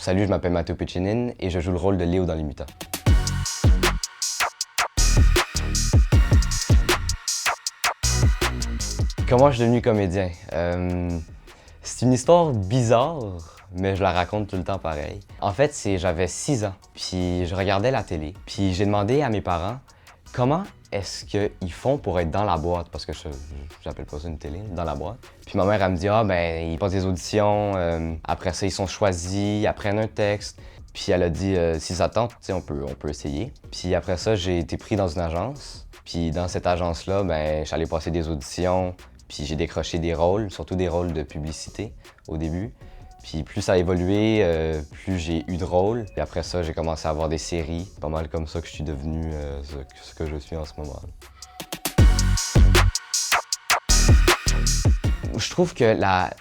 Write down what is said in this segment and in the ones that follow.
Salut, je m'appelle Matteo Piccinini et je joue le rôle de Léo dans Les Mutants. Comment je suis devenu comédien? C'est une histoire bizarre, mais je la raconte tout le temps pareil. En fait, j'avais 6 ans, puis je regardais la télé, puis j'ai demandé à mes parents comment est-ce qu'ils font pour être dans la boîte, parce que j'appelle pas ça une télé, dans la boîte. Puis ma mère, elle me dit « Ah, ben, ils passent des auditions, après ça, ils sont choisis, ils apprennent un texte. » Puis elle a dit Si ça tente, tu sais, on peut essayer. » Puis après ça, j'ai été pris dans une agence. Puis dans cette agence-là, ben, j'allais passer des auditions, puis j'ai décroché des rôles, surtout des rôles de publicité au début. Puis plus ça a évolué, plus j'ai eu de rôles. Puis après ça, j'ai commencé à avoir des séries. Pas mal comme ça que je suis devenu ce que je suis en ce moment. Je trouve que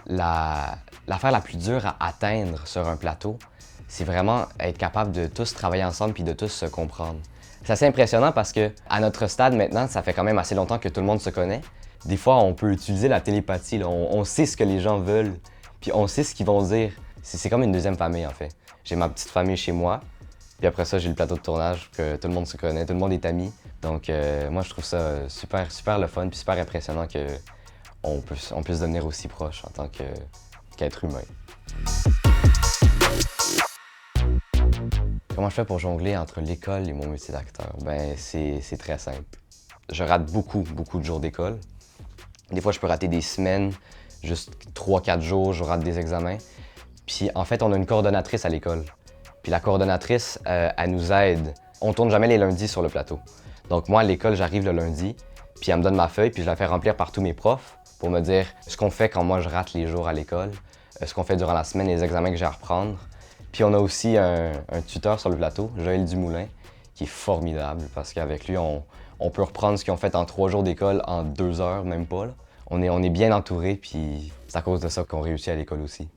l'affaire la plus dure à atteindre sur un plateau, c'est vraiment être capable de tous travailler ensemble puis de tous se comprendre. C'est assez impressionnant parce que à notre stade maintenant, ça fait quand même assez longtemps que tout le monde se connaît. Des fois, on peut utiliser la télépathie. Là. On sait ce que les gens veulent, puis on sait ce qu'ils vont dire. C'est comme une deuxième famille, en fait. J'ai ma petite famille chez moi, puis après ça, j'ai le plateau de tournage, que tout le monde se connaît, tout le monde est ami. Donc, moi, je trouve ça super le fun, puis super impressionnant qu'on puisse devenir aussi proche en tant qu'être humain. Comment je fais pour jongler entre l'école et mon métier d'acteur? Ben, c'est très simple. Je rate beaucoup de jours d'école. Des fois, je peux rater des semaines, juste 3-4 jours, je rate des examens. Puis en fait, on a une coordonnatrice à l'école. Puis la coordonnatrice, elle nous aide. On tourne jamais les lundis sur le plateau. Donc moi, à l'école, j'arrive le lundi, puis elle me donne ma feuille, puis je la fais remplir par tous mes profs pour me dire ce qu'on fait quand moi je rate les jours à l'école, ce qu'on fait durant la semaine, les examens que j'ai à reprendre. Puis on a aussi un tuteur sur le plateau, Joël Dumoulin, qui est formidable parce qu'avec lui, on peut reprendre ce qu'ils ont fait en 3 jours d'école en 2 heures, même pas. Là. On est bien entouré, puis c'est à cause de ça qu'on réussit à l'école aussi.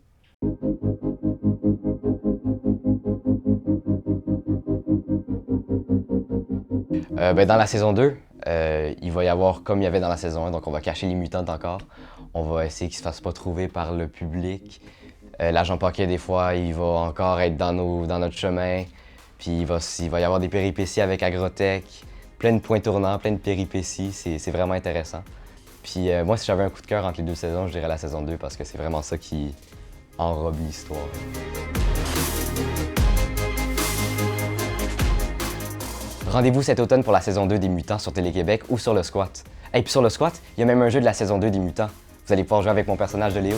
Dans la saison 2, il va y avoir comme il y avait dans la saison 1, donc on va cacher les mutantes encore. On va essayer qu'ils se fassent pas trouver par le public. L'agent Paquet, des fois, il va encore être dans notre chemin. Puis il va y avoir des péripéties avec Agrotech, plein de points tournants, plein de péripéties. C'est vraiment intéressant. Puis moi, si j'avais un coup de cœur entre les 2 saisons, je dirais la saison 2 parce que c'est vraiment ça qui enrobe l'histoire. Rendez-vous cet automne pour la saison 2 des Mutants sur Télé-Québec ou sur le Squat. Et puis sur le Squat, il y a même un jeu de la saison 2 des Mutants. Vous allez pouvoir jouer avec mon personnage de Léo.